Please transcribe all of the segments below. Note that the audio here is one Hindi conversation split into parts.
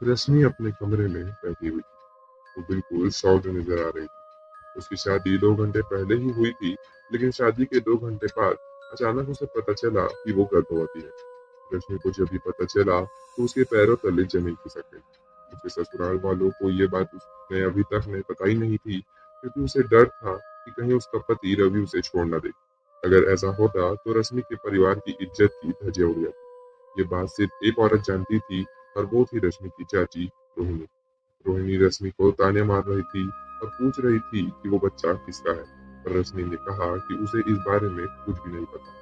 रश्मि अपने कमरे में बैठी हुई थी। वो बिल्कुल शॉक्ड नजर आ रही थी। उसकी शादी 2 घंटे पहले ही हुई थी, लेकिन शादी के 2 घंटे बाद अचानक उसे पता चला कि वो गर्भवती है। रश्मि को जब ये पता चला तो उसके पैरों तले जमीन खिसक गई। उसके ससुराल वालों को ये बात उसने अभी तक नहीं बताई नहीं थी, क्योंकि उसे डर था कि कहीं उसका पति रवि उसे छोड़ न दे। अगर ऐसा होता तो रश्मि के परिवार की इज्जत की धज्जियां उड़ जाती। ये बात सिर्फ एक औरत जानती थी, और वो थी रश्मि की चाची रोहिणी। रोहिणी रश्मि को ताने मार रही थी और पूछ रही थी कि वो बच्चा किसका है। पर रश्मि ने कहा कि उसे इस बारे में कुछ भी नहीं पता।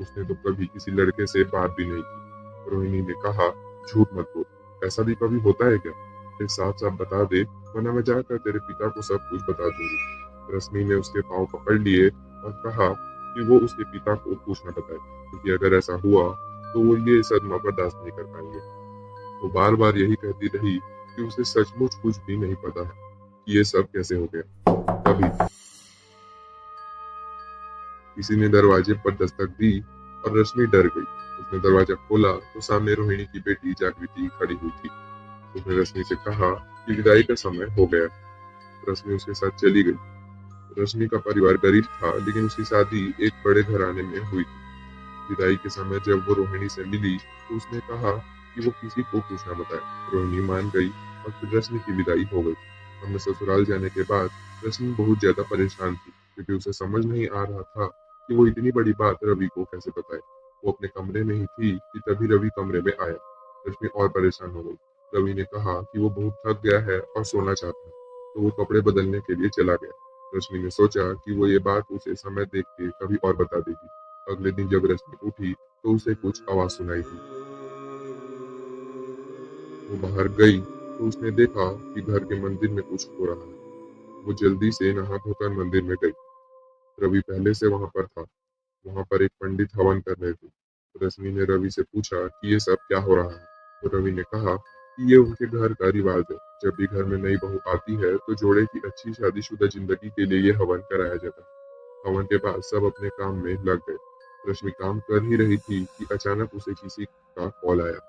उसने तो कभी किसी लड़के से बात भी नहीं की। रोहिणी ने कहा, झूठ मत बोल, ऐसा भी कभी होता है क्या? फिर साफ साफ बता दे, वरना मैं जाकर तेरे पिता को सब कुछ बता दूंगी। रश्मि ने उसके पांव पकड़ लिए और कहा कि वो उसके पिता को कुछ न बताए, क्योंकि अगर ऐसा हुआ तो वो ये सदमा बर्दाश्त नहीं कर पाएंगे। वो बार बार यही कहती रही कि उसे सचमुच कुछ भी नहीं पता है कि ये सब कैसे हो गया। तभी किसी ने दरवाजे पर दस्तक दी और रश्मि डर गई। उसने दरवाजा खोला तो सामने रोहिणी की बेटी जागृति खड़ी हुई थी। उसने रश्मि से कहा कि विदाई का समय हो गया है। रश्मि उसके साथ चली गई। रश्मि का परिवार गरीब था, लेकिन उसकी शादी एक बड़े घराने में हुई थी। विदाई के समय जब वो रोहिणी से मिली तो उसने कहा कि वो किसी को कुछ न बताए। रोहिणी मान गई और फिर रश्मि की विदाई हो गई। अपने ससुराल जाने के बाद रश्मि बहुत ज्यादा परेशान थी, क्योंकि उसे समझ नहीं आ रहा था कि वो इतनी बड़ी बात रवि को कैसे बताए। वो अपने कमरे में ही थी कि तभी रवि कमरे में आया। रश्मि और परेशान हो गई। रवि ने कहा कि वो बहुत थक गया है और सोना चाहता है, तो वो कपड़े बदलने के लिए चला गया। रश्मि ने सोचा कि वो ये बात उसे समय देख के कभी और बता देगी। अगले दिन जब रश्मि उठी तो उसे कुछ आवाज सुनाई दी। वो बाहर गई तो उसने देखा कि घर के मंदिर में कुछ हो रहा है। वो जल्दी से नहा धोकर मंदिर में गई। रवि पहले से वहां पर था। वहां पर एक पंडित हवन कर रहे थे। रश्मि ने रवि से पूछा कि ये सब क्या हो रहा है। तो रवि ने कहा कि ये उनके घर का रिवाज है। जब भी घर में नई बहू आती है तो जोड़े की अच्छी शादीशुदा जिंदगी के लिए ये हवन कराया जाता है। हवन के बाद सब अपने काम में लग गए। रश्मि काम कर ही रही थी कि अचानक उसे किसी का कॉल आया।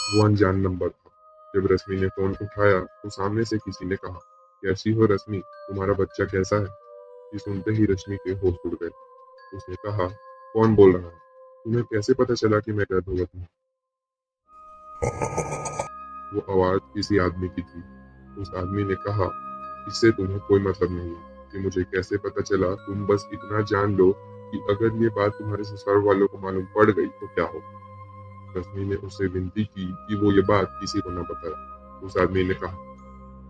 वो अनजान नंबर था। जब रश्मि ने फोन उठाया तो सामने से किसी ने कहा, कैसी हो रश्मि, तुम्हारा बच्चा कैसा है? ये सुनते ही रश्मि के होश उड़ गए। उसने कहा, कौन बोल रहा है? तुम्हें कैसे पता चला कि मैं गर्भवती हूँ? वो आवाज किसी आदमी की थी। उस आदमी ने कहा, इससे तुम्हें कोई मतलब नहीं है कि मुझे कैसे पता चला। तुम बस इतना जान लो कि अगर ये बात तुम्हारे ससुराल वालों को मालूम पड़ गई तो क्या हो। रश्मि ने उससे विनती की कि वो ये बात किसी को न बताए। उस आदमी ने कहा,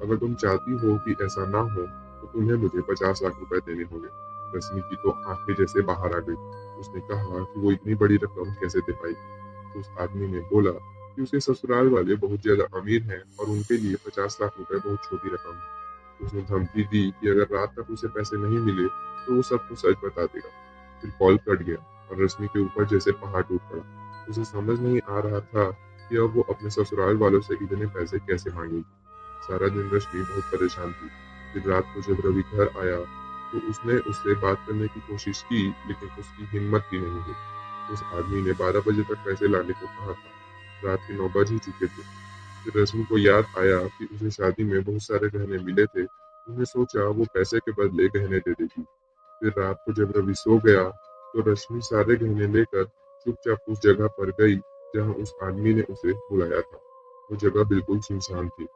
अगर तुम चाहती हो कि ऐसा ना हो तो तुम्हें मुझे 50 लाख रुपए देने होंगे। रश्मि की तो आंखें जैसे बाहर आ गई। उसने कहा कि वो इतनी बड़ी रकम कैसे दे पाएगी। उस आदमी ने बोला कि उसके ससुराल वाले बहुत ज्यादा अमीर हैं और उनके लिए 50 लाख रुपए बहुत छोटी रकम है। उसने धमकी दी कि अगर रात तक उसे पैसे नहीं मिले तो वो सबको सच बता देगा। फिर कॉल कट गया और रश्मि के ऊपर जैसे पहाड़ टूट पड़ा। उसे समझ नहीं आ रहा था कि अब वो अपने ससुराल वालों से इतने पैसे कैसे मांगेगी। सारा दिन रश्मि बहुत परेशान थी। फिर रात को जब रवि घर आया तो उसने उससे बात करने की कोशिश की, लेकिन उसकी हिम्मत ही नहीं हुई। उस आदमी ने 12 बजे तक पैसे लाने को कहा था। रात के 9 बज ही चुके थे। फिर रश्मि को याद आया कि उसे शादी में बहुत सारे गहने मिले थे। उसने सोचा वो पैसे के बदले गहने दे देगी। फिर रात को जब रवि सो गया तो रश्मि सारे गहने लेकर चुपचाप उस जगह पर गई जहाँ उस आदमी ने उसे बुलाया था। वो जगह बिल्कुल सुनसान थी।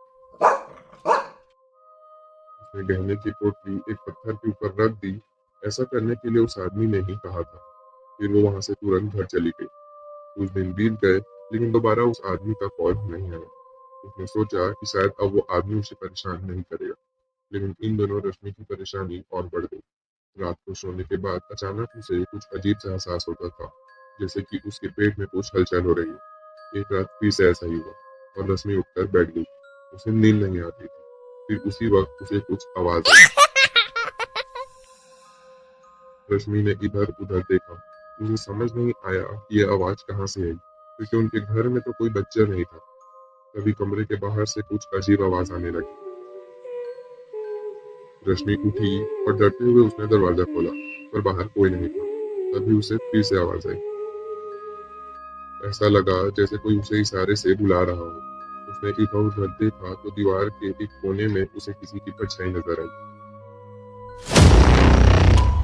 उसने गहने की पोटली एक पत्थर के ऊपर रख दी। ऐसा करने के लिए उस आदमी ने ही कहा था। फिर वो वहां से तुरंत घर चली गई। कुछ दिन बीत गए, लेकिन दोबारा उस आदमी का कॉल नहीं आया। उसने सोचा कि शायद अब वो आदमी उसे परेशान नहीं करेगा, लेकिन इन दोनों रश्मि की परेशानी और बढ़ गई। रात को सोने के बाद अचानक उसे कुछ अजीब सा एहसास होता था, जैसे कि उसके पेट में कुछ हलचल हो रही है। एक रात फिर से ऐसा ही हुआ और रश्मि उठकर बैठ गई। उसे नींद नहीं आती थी। फिर उसी वक्त उसे कुछ आवाज आई। रश्मि ने इधर उधर देखा। उसे समझ नहीं आया कि ये आवाज कहाँ से आई, क्योंकि उनके घर में तो कोई बच्चा नहीं था। तभी कमरे के बाहर से कुछ अजीब आवाज आने लगी। रश्मि उठी और डरते हुए उसने दरवाजा खोला, पर बाहर कोई नहीं था। तभी उसे फिर से आवाज आई। ऐसा लगा जैसे कोई उसे इशारे से बुला रहा हो। उसने इधर-उधर देखा तो दीवार के एक कोने में उसे किसी की परछाई नजर आई।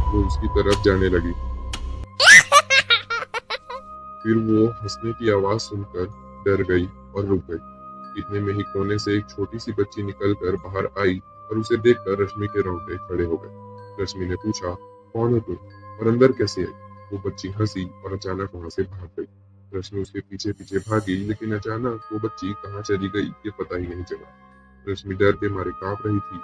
वो उसकी तरफ जाने लगी। फिर वो हंसने की आवाज सुनकर डर गई और रुक गई। इतने में ही कोने से एक छोटी सी बच्ची निकलकर बाहर आई और उसे देखकर रश्मि के रोंगटे खड़े हो गए। रश्मि ने पूछा, कौन हो तुम और अंदर कैसे आई? वो बच्ची हंसी और अचानक वहां से भाग गई। रश्मि उसके पीछे पीछे भागी, लेकिन अचानक वो बच्ची कहाँ चली गई ये पता ही नहीं चला। रश्मि डर के मारे कांप रही थी।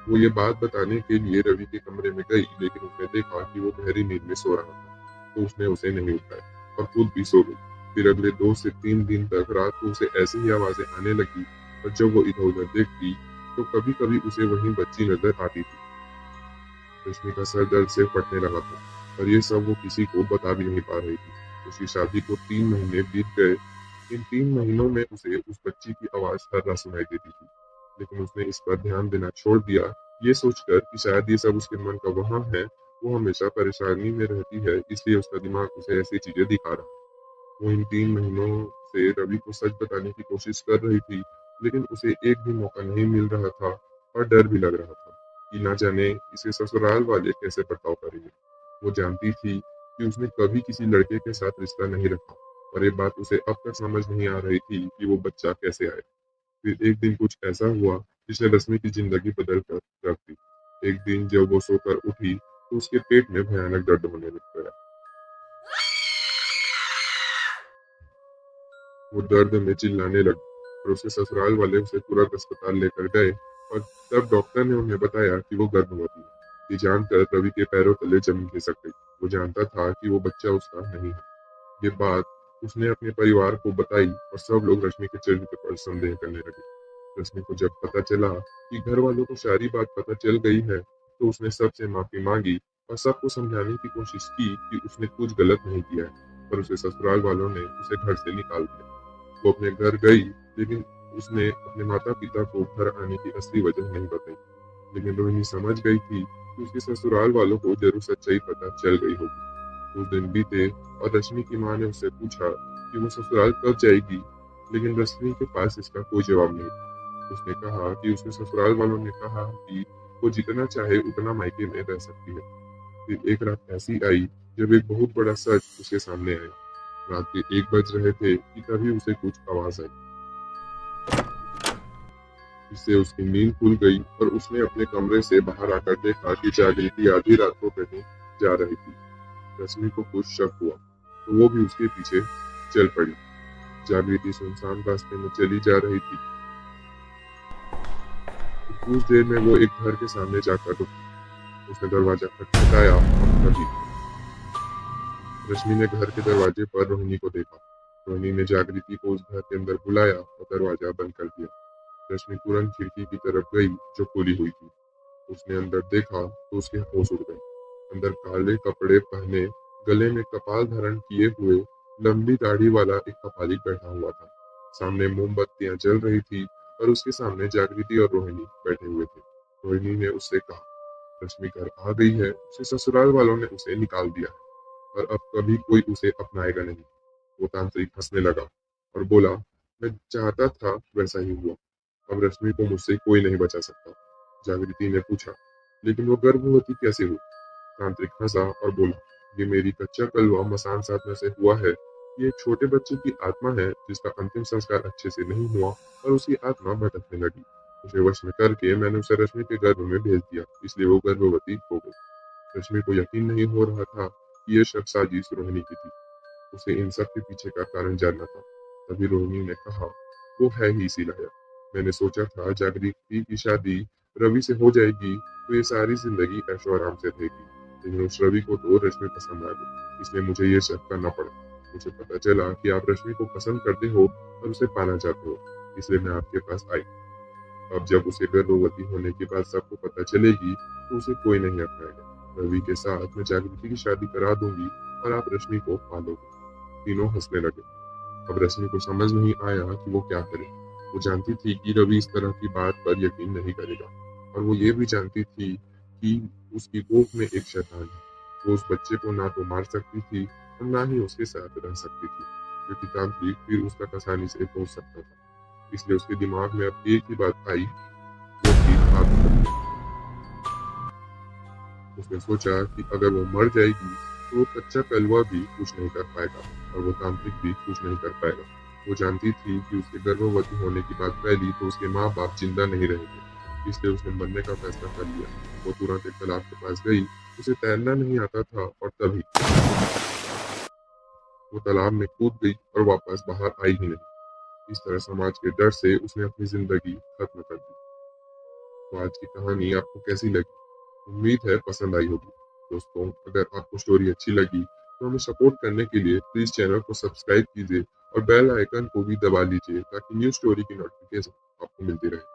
वो ये बात बताने के लिए रवि के कमरे में गई, लेकिन उसने देखा कि वो गहरी नींद में सो रहा था, तो उसने उसे नहीं उठाया और खुद भी सो गई। फिर अगले 2 से 3 दिन तक रात को उसे ऐसी ही आवाजें आने लगी, और जब वो इधर उधर देखती तो कभी कभी उसे वही बच्ची नजर आती थी। रश्मि का सर दर्द से फटने लगा था, और ये सब वो किसी को बता भी नहीं पा रही थी। उसकी शादी को 3 महीने बीत गए। इन 3 महीनों में उसे उस बच्ची की आवाज हर रात सुनाई देती थी, लेकिन उसने इस पर ध्यान देना छोड़ दिया, ये सोचकर कि शायद ये सब उसके मन का वहम है। वो हमेशा परेशानी में रहती है, इसलिए उसका दिमाग उसे ऐसी चीजें दिखा रहा है। वो इन 3 महीनों से रवि को सच बताने की कोशिश कर रही थी, लेकिन उसे एक भी मौका नहीं मिल रहा था, और डर भी लग रहा था कि ना जाने इसे ससुराल वाले कैसे बर्ताव करेंगे। वो जानती थी कि उसने कभी किसी लड़के के साथ रिश्ता नहीं रखा, और ये बात उसे अब तक समझ नहीं आ रही थी कि वो बच्चा कैसे आया। फिर एक दिन कुछ ऐसा हुआ जिसने रश्मि की जिंदगी बदल कर रख दी। एक दिन जब वो सोकर उठी तो उसके पेट में भयानक दर्द होने लग गया। वो दर्द में चिल्लाने लगी, और उसके ससुराल वाले उसे तुरंत अस्पताल लेकर गए, और तब डॉक्टर ने उन्हें बताया कि वो गर्भवती है। ये जानकर रवि के पैरों तले जमीन खिसक गई। वो जानता था कि वो बच्चा उसका नहीं है। ये बात उसने अपने परिवार को बताई, और सब लोग रश्मि के चरित्र पर संदेह करने लगे। रश्मि को जब पता चला कि घर वालों को सारी बात पता चल गई है, तो उसने सबसे माफी मांगी और सबको समझाने की कोशिश की कि उसने कुछ गलत नहीं किया है, पर उसे ससुराल वालों ने उसे घर से निकाल दिया। वो अपने घर गई, लेकिन उसने अपने माता पिता को घर आने की असली वजह नहीं बताई। लेकिन रोहिणी समझ गई थी कि उसके ससुराल वालों को जरूर सच्चाई पता चल गई होगी। कुछ दिन बीते, और रश्मि की माँ ने उससे पूछा कि वो ससुराल कब जाएगी, लेकिन रश्मि के पास इसका कोई जवाब नहीं था। उसने कहा कि उसके ससुराल वालों ने कहा कि वो जितना चाहे उतना मायके में रह सकती है। फिर एक रात ऐसी आई जब एक बहुत बड़ा सच उसके सामने आया। रात के 1 बज रहे थे कि तभी उसे कुछ आवाज आई, जिससे उसकी नींद खुल गई, और उसने अपने कमरे से बाहर आकर देखा कि जागृति आधी रात को कहीं जा रही थी। रश्मि को कुछ शक हुआ, तो वो भी उसके पीछे चल पड़ी। जागृति सुनसान रास्ते में चली जा रही थी। कुछ देर में वो एक घर के सामने जाकर रुकी। उसने दरवाजा खटखटाया, और तभी रश्मि ने घर के दरवाजे पर रोहिणी को देखा। रोहिणी ने जागृति को उस घर के अंदर बुलाया और दरवाजा बंद कर दिया। रश्मि तुरंत खिड़की की तरफ गई, जो खुली हुई थी। उसने अंदर देखा तो उसके होश उड़ गए। अंदर काले कपड़े पहने, गले में कपाल धारण किए हुए, लंबी दाढ़ी वाला एक कपालिक बैठा हुआ था। सामने मोमबत्तियां जल रही थी, और उसके सामने जागृति और रोहिणी बैठे हुए थे। रोहिणी ने उससे कहा, रश्मि घर आ गई है, उसे ससुराल वालों ने उसे निकाल दिया है, और अब कभी कोई उसे अपनाएगा नहीं। वो तांत्रिक हंसने लगा और बोला, मैं चाहता था वैसा ही हुआ। अब रश्मि को मुझसे कोई नहीं बचा सकता। जागृति ने पूछा, लेकिन वो गर्भवती कैसे हुई? तांत्रिक हंसा और बोला, ये मेरी कच्चा कलवा मसान साधना से हुआ है। ये एक छोटे बच्चे की आत्मा है जिसका अंतिम संस्कार अच्छे से नहीं हुआ, और उसकी आत्मा भटकने लगी। उसे वश में करके मैंने उसे रश्मि के गर्भ में भेज दिया, इसलिए वो गर्भवती हो गई। रश्मि को यकीन नहीं हो रहा था कि ये शख्स साजिश रोहिणी की थी। उसे इन सब के पीछे का कारण जानना था। तभी रोहिणी ने कहा, वो है ही इसी लायक। मैंने सोचा था जागृति की शादी रवि से हो जाएगी तो ये सारी जिंदगी ऐशो आराम से रहेगी, लेकिन उस रवि को तो रश्मि पसंद आ गई, इसलिए मुझे ये शक करना पड़ा। मुझे पता चला कि आप रश्मि को पसंद करते हो और उसे पाना चाहते हो, इसलिए मैं आपके पास आई। अब जब उसे गर्भवती होने के बाद सबको पता चलेगी तो उसे कोई नहीं अपनाएगा। रवि के साथ मैं जागृति की शादी करा दूंगी, और आप रश्मि को पालोगे। तीनों हंसने लगे। अब रश्मि को समझ नहीं आया कि वो क्या करे। वो जानती थी कि रवि इस तरह की बात पर यकीन नहीं करेगा, और वो ये भी जानती थी कि उसकी कोख में एक शैतान है। वो उस बच्चे को ना तो मार सकती थी और ना ही उसके साथ रह सकती थी। क्योंकि तांत्रिक फिर उस तक आसानी से पहुंच सकता था। इसलिए उसके दिमाग में अब एक ही बात आई, वो थी आत्महत्या। उसने सोचा कि अगर वो मर जाएगी तो वो कच्चा कलवा भी कुछ नहीं कर पाएगा और वो तांत्रिक भी कुछ नहीं कर पाएगा। वो जानती थी कि उसके गर्भवती होने की बात फैली तो उसके माँ बाप जिंदा नहीं रहेंगे, इसलिए उसने मरने का फैसला कर लिया। वो तुरंत एक तालाब के पास गई। उसे तैरना नहीं आता था और तभी वो तालाब में कूद गई और वापस बाहर आई ही नहीं। इस तरह समाज के डर से उसने अपनी जिंदगी खत्म कर दी। तो आज की कहानी आपको कैसी लगी? उम्मीद है पसंद आई होगी। दोस्तों, अगर आपको स्टोरी अच्छी लगी तो हमें सपोर्ट करने के लिए प्लीज चैनल को सब्सक्राइब कीजिए और बेल आइकन को भी दबा लीजिए ताकि न्यू स्टोरी की नोटिफिकेशन आपको मिलती रहे।